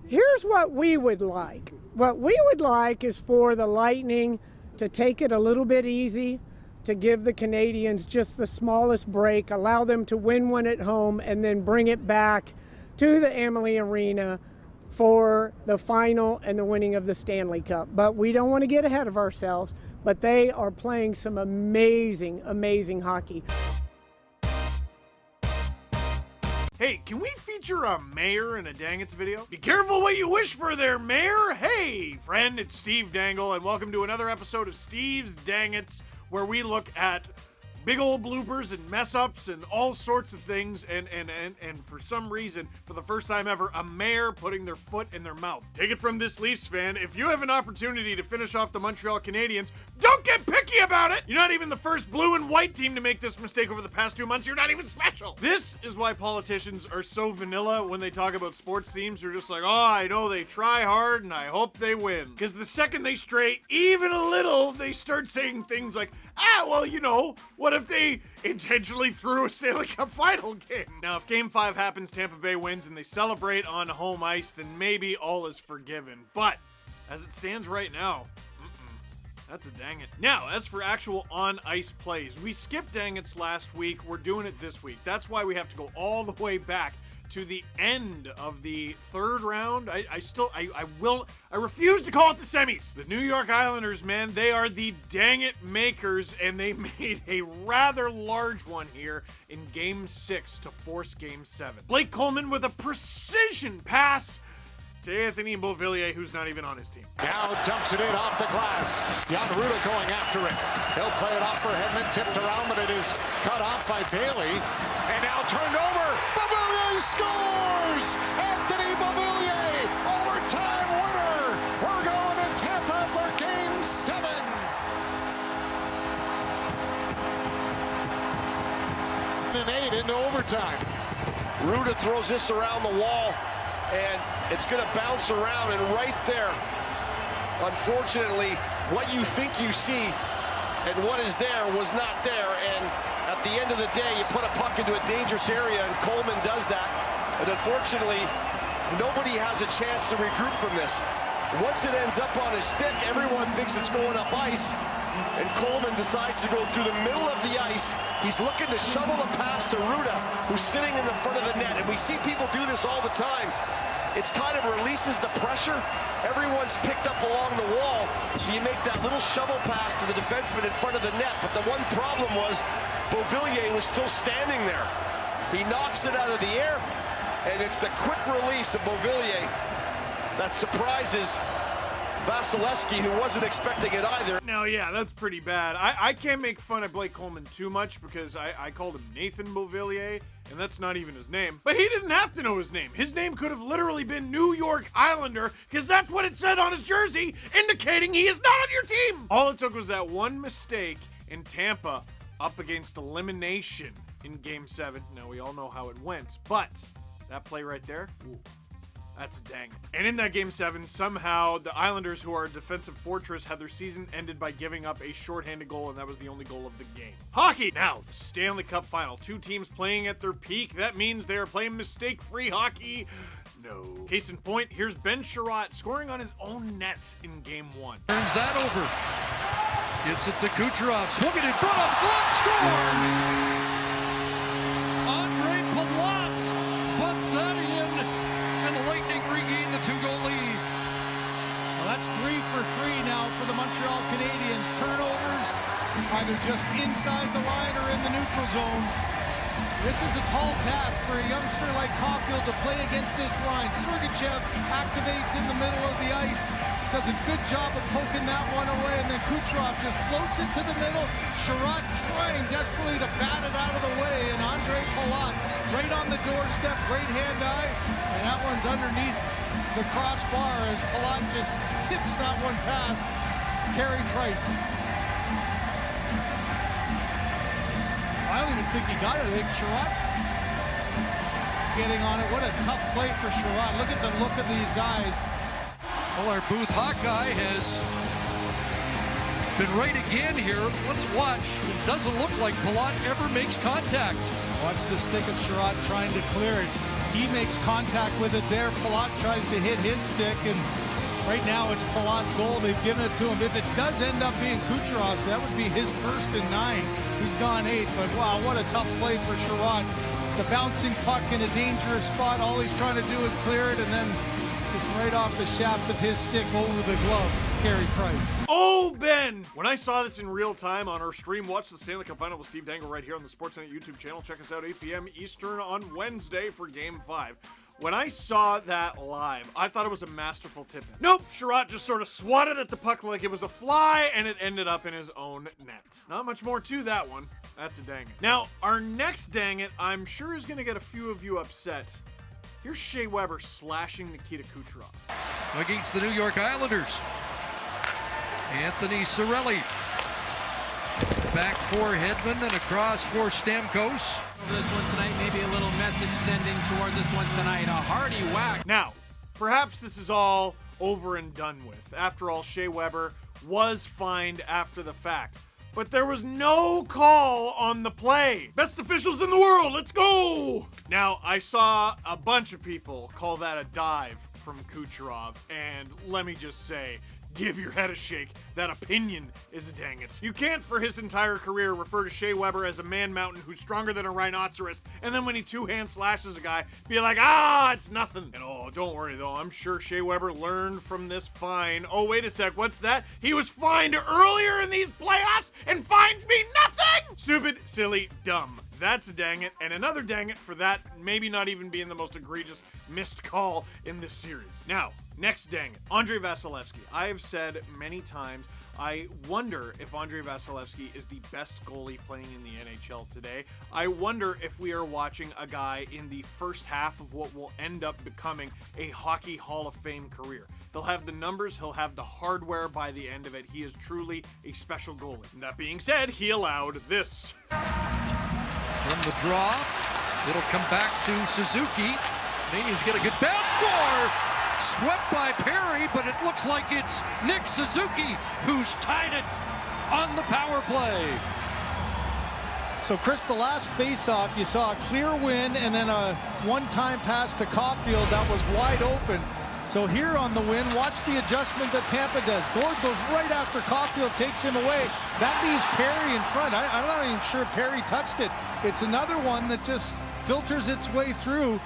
Here's what we would like. What we would like is for the Lightning to take it a little bit easy, to give the Canadiens just the smallest break, allow them to win one at home, and then bring it back to the Amalie Arena for the final and the winning of the Stanley Cup. But we don't want to get ahead of ourselves, but they are playing some amazing, amazing hockey. Hey, can we feature a mayor in a Dangits video? Be careful what you wish for there, mayor! Hey, friend, it's Steve Dangle, and welcome to another episode of Steve's Dangits, where we look at big old bloopers and mess-ups and all sorts of things, and for some reason, for the first time ever, a mayor putting their foot in their mouth. Take it from this Leafs fan, if you have an opportunity to finish off the Montreal Canadiens, don't get picky about it! You're not even the first blue and white team to make this mistake over the past 2 months. You're not even special! This is why politicians are so vanilla when they talk about sports teams. They're just like, oh, I know they try hard and I hope they win. Because the second they stray even a little, they start saying things like, well, you know, what if they intentionally threw a Stanley Cup Final game? Now, if Game 5 happens, Tampa Bay wins, and they celebrate on home ice, then maybe all is forgiven. But, as it stands right now, that's a dang it. Now, as for actual on-ice plays, we skipped dangits last week. We're doing it this week. That's why we have to go all the way back to the end of the third round. I refuse to call it the semis. The New York Islanders, man, they are the dang it makers, and they made a rather large one here in Game 6 to force Game 7. Blake Coleman with a precision pass to Anthony Beauvillier, who's not even on his team. Now dumps it in off the glass. Jan Ruda going after it. He'll play it off for Hedman, tipped around, but it is cut off by Bailey. And now turned over. Beauvillier scores! Anthony Beauvillier, overtime winner. We're going to Tampa for Game 7. And 8 into overtime. Ruda throws this around the wall, and it's going to bounce around, and right there, unfortunately, what you think you see and what is there was not there, and at the end of the day, you put a puck into a dangerous area, and Coleman does that, and unfortunately, nobody has a chance to regroup from this. Once it ends up on his stick, everyone thinks it's going up ice, and Coleman decides to go through the middle of the ice. He's looking to shovel a pass to Ruda, who's sitting in the front of the net, and we see people do this all the time. It's kind of releases the pressure. Everyone's picked up along the wall, so you make that little shovel pass to the defenseman in front of the net, but the one problem was Beauvillier was still standing there. He knocks it out of the air, and it's the quick release of Beauvillier that surprises Vasilevskiy, who wasn't expecting it either. Now, yeah, that's pretty bad. I can't make fun of Blake Coleman too much because I called him Nathan Beauvillier, and that's not even his name. But he didn't have to know his name. His name could have literally been New York Islander, because that's what it said on his jersey, indicating he is not on your team. All it took was that one mistake in Tampa up against elimination in Game 7. Now, we all know how it went, but that play right there, ooh, that's a dang. And in that Game 7, somehow the Islanders, who are a defensive fortress, had their season ended by giving up a shorthanded goal, and that was the only goal of the game. Hockey! Now, the Stanley Cup Final. 2 teams playing at their peak. That means they are playing mistake-free hockey. No. Case in point, here's Ben Chiarot scoring on his own net in Game 1. Turns that over. Gets it to Kucherov. Swung it in front of glove. Scores! Andre Palat puts that in, and the Lightning regain the 2-goal lead. Well, that's 3 for 3 now for the Montreal Canadiens. Turnovers, either just inside the line or in the neutral zone. This is a tall task for a youngster like Caulfield to play against this line. Sergachev activates in the middle of the ice, does a good job of poking that one away, and then Kucherov just floats it to the middle. Chiarot trying desperately to bat it out of the way, and Andre Palat right on the doorstep, great hand-eye, and that one's underneath the crossbar as Palat just tips that one past Carey Price. I don't even think he got it. I think Chiarot getting on it. What a tough play for Chiarot. Look at the look of these eyes. Well, our booth Hawkeye has been right again here. Let's watch. It doesn't look like Palat ever makes contact. Watch the stick of Chiarot trying to clear it. He makes contact with it there. Palat tries to hit his stick, and right now it's Palat's goal. They've given it to him. If it does end up being Kucherov's, that would be his first and 9. He's gone 8, but wow, what a tough play for Chiarot. The bouncing puck in a dangerous spot. All he's trying to do is clear it, and then it's right off the shaft of his stick over the glove. Carey Price. Oh, Ben! When I saw this in real time on our stream, watch the Stanley Cup Final with Steve Dangle right here on the Sportsnet YouTube channel. Check us out 8 p.m. Eastern on Wednesday for Game 5. When I saw that live, I thought it was a masterful tip-in. Nope, Chiarot just sort of swatted at the puck like it was a fly, and it ended up in his own net. Not much more to that one. That's a dang it. Now, our next dang it, I'm sure is going to get a few of you upset. Here's Shea Weber slashing Nikita Kucherov. Against the New York Islanders. Anthony Cirelli. Back for Hedman and across for Stamkos. Over this one tonight, maybe a little message sending towards this one tonight. A hearty whack. Now, perhaps this is all over and done with. After all, Shea Weber was fined after the fact. But there was no call on the play. Best officials in the world, let's go! Now, I saw a bunch of people call that a dive from Kucherov, and let me just say, give your head a shake. That opinion is a dang it. You can't, for his entire career, refer to Shea Weber as a man mountain who's stronger than a rhinoceros, and then when he two-hand slashes a guy, be like, it's nothing. And oh, don't worry though, I'm sure Shea Weber learned from this fine. Oh, wait a sec, what's that? He was fined earlier in these playoffs, and fines mean nothing! Stupid, silly, dumb. That's a dang it, and another dang it for that maybe not even being the most egregious missed call in this series. Now, next dang it, Andrei Vasilevskiy. I have said many times, I wonder if Andrei Vasilevskiy is the best goalie playing in the NHL today. I wonder if we are watching a guy in the first half of what will end up becoming a Hockey Hall of Fame career. He'll have the numbers, he'll have the hardware by the end of it. He is truly a special goalie. And that being said, he allowed this. From the draw, it'll come back to Suzuki. Canadians get a good bounce score. Swept by Perry, but it looks like it's Nick Suzuki who's tied it on the power play. So, Chris, the last face-off, you saw a clear win and then a one-time pass to Caulfield that was wide open. So here on the win, watch the adjustment that Tampa does. Gord goes right after Caulfield takes him away. That leaves Perry in front. I'm not even sure Perry touched it. It's another one that just filters its way through.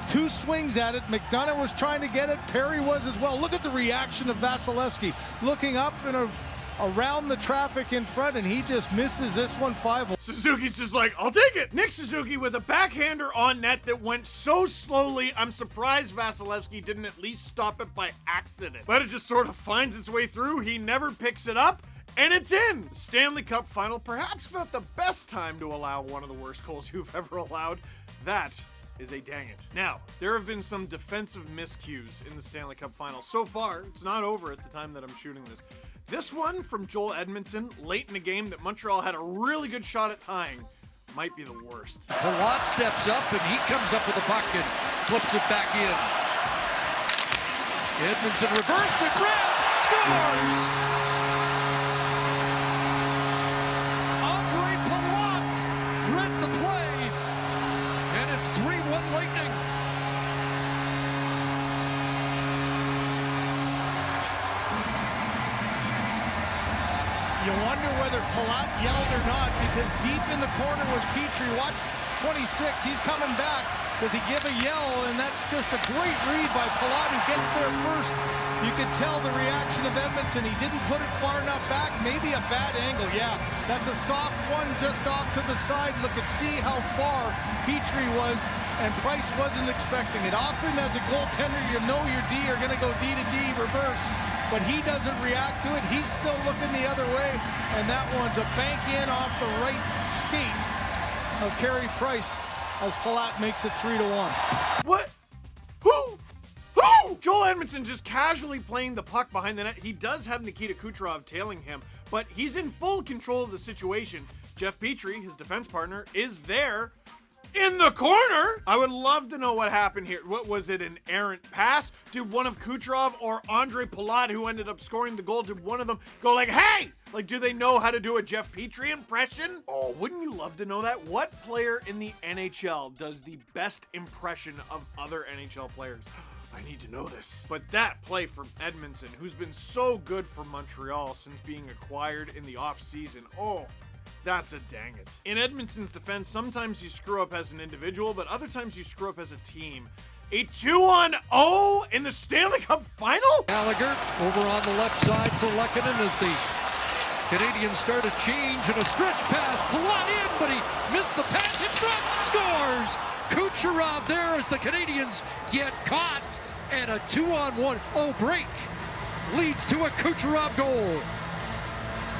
2 swings at it. McDonough was trying to get it. Perry was as well. Look at the reaction of Vasilevskiy. Looking up and around the traffic in front, and he just misses this one 5-1. Suzuki's just like, I'll take it. Nick Suzuki with a backhander on net that went so slowly, I'm surprised Vasilevskiy didn't at least stop it by accident. But it just sort of finds its way through. He never picks it up, and it's in. Stanley Cup Final, perhaps not the best time to allow one of the worst goals you've ever allowed. That is a dang it. Now, there have been some defensive miscues in the Stanley Cup Final. So far, it's not over at the time that I'm shooting this. This one from Joel Edmundson, late in a game that Montreal had a really good shot at tying, might be the worst. Palat steps up, and he comes up with the puck and flips it back in. Edmondson reversed it, grab, scores! Andrei Palat read the play, and it's 3-1 Lightning. You wonder whether Palat yelled or not, because deep in the corner was Petrie. Watch 26, he's coming back. Does he give a yell? And that's just a great read by Palat, who gets there first. You could tell the reaction of Edmondson. He didn't put it far enough back. Maybe a bad angle. Yeah, that's a soft one just off to the side. Look and see how far Petrie was, and Price wasn't expecting it. Often as a goaltender, you know your D are going to go D to D reverse, but he doesn't react to it. He's still looking the other way, and that one's a bank in off the right skate of Carey Price as Palat makes it 3-1. What? Who? Joel Edmundson just casually playing the puck behind the net. He does have Nikita Kucherov tailing him, but he's in full control of the situation. Jeff Petrie, his defense partner, is there. in the corner. I would love to know what happened here. What was it, an errant pass? Did one of Kucherov or Andre Palat, who ended up scoring the goal, did one of them go like, hey? Like, do they know how to do a Jeff Petrie impression? Oh, wouldn't you love to know that? What player in the NHL does the best impression of other NHL players? I need to know this. But that play from Edmondson, who's been so good for Montreal since being acquired in the offseason, oh, that's a dang it. In Edmondson's defense, sometimes you screw up as an individual, but other times you screw up as a team. A 2-on-0 in the Stanley Cup Final? Gallagher over on the left side for Lehkonen as the Canadiens start a change and a stretch pass. Palat in, but he missed the pass in front. Scores! Kucherov there as the Canadiens get caught. And a 2-on-1 break leads to a Kucherov goal.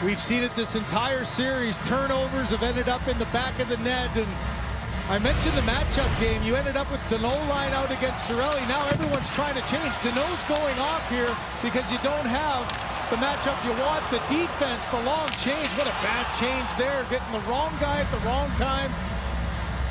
We've seen it this entire series. Turnovers have ended up in the back of the net. And I mentioned the matchup game. You ended up with Danault line out against Cirelli. Now everyone's trying to change. Danault's going off here because you don't have the matchup you want. The defense, the long change. What a bad change there. Getting the wrong guy at the wrong time.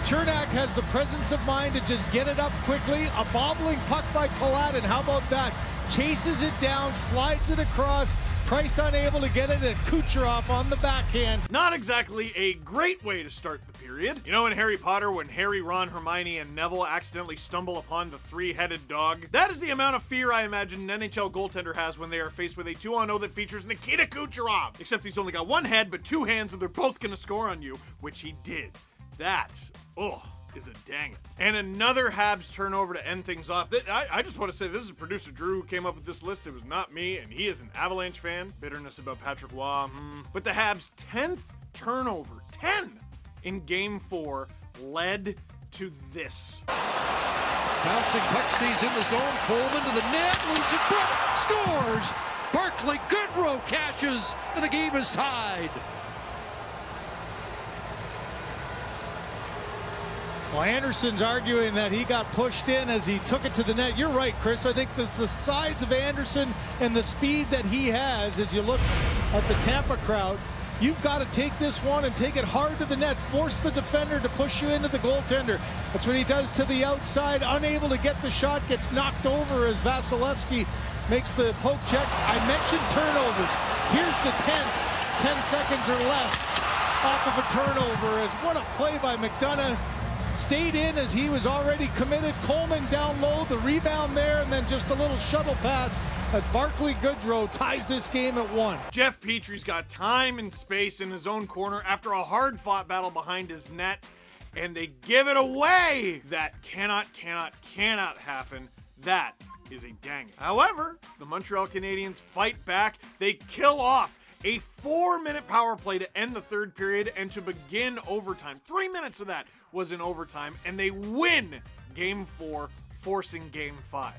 Cernak has the presence of mind to just get it up quickly. A bobbling puck by Palat, and how about that? Chases it down, slides it across. Price unable to get it, and Kucherov on the backhand. Not exactly a great way to start the period. You know in Harry Potter when Harry, Ron, Hermione, and Neville accidentally stumble upon the three-headed dog? That is the amount of fear I imagine an NHL goaltender has when they are faced with a 2-on-0 that features Nikita Kucherov. Except he's only got one head but two hands, and they're both gonna score on you, which he did. That, is a dang it. And another Habs turnover to end things off. I just want to say this is producer Drew who came up with this list. It was not me, and he is an Avalanche fan. Bitterness about Patrick Waugh. But the Habs' 10th turnover, 10 in Game 4, led to this. Bouncing puck stays in the zone. Coleman to the net, loose in front, scores! Barclay Goodrow cashes, and the game is tied. Well, Anderson's arguing that he got pushed in as he took it to the net. You're right, Chris. I think that's the size of Anderson and the speed that he has as you look at the Tampa crowd. You've got to take this one and take it hard to the net. Force the defender to push you into the goaltender. That's what he does to the outside. Unable to get the shot, gets knocked over as Vasilevskiy makes the poke check. I mentioned turnovers. Here's the 10th. 10 seconds or less off of a turnover. As what a play by McDonough. Stayed in as he was already committed. Coleman down low, the rebound there, and then just a little shuttle pass as Barclay Goodrow ties this game at 1. Jeff Petrie's got time and space in his own corner after a hard-fought battle behind his net, and they give it away. That cannot happen. That is a dang it. However, the Montreal Canadiens fight back. They kill off a 4-minute power play to end the third period and to begin overtime. 3 minutes of that was in overtime, and they win Game 4, forcing Game 5.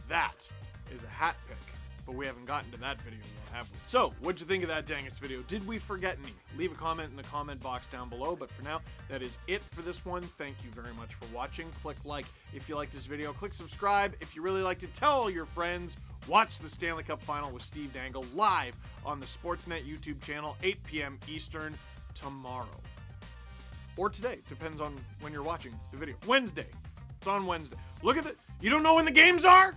That is a hat pick, but we haven't gotten to that video yet, have we? So, what'd you think of that Dangus video? Did we forget any? Leave a comment in the comment box down below, but for now, that is it for this one. Thank you very much for watching. Click like if you like this video. Click subscribe if you really liked it. Tell all your friends. Watch the Stanley Cup Final with Steve Dangle live on the Sportsnet YouTube channel, 8 p.m. Eastern tomorrow. Or today, depends on when you're watching the video. Wednesday. It's on Wednesday. Look at the, you don't know when the games are?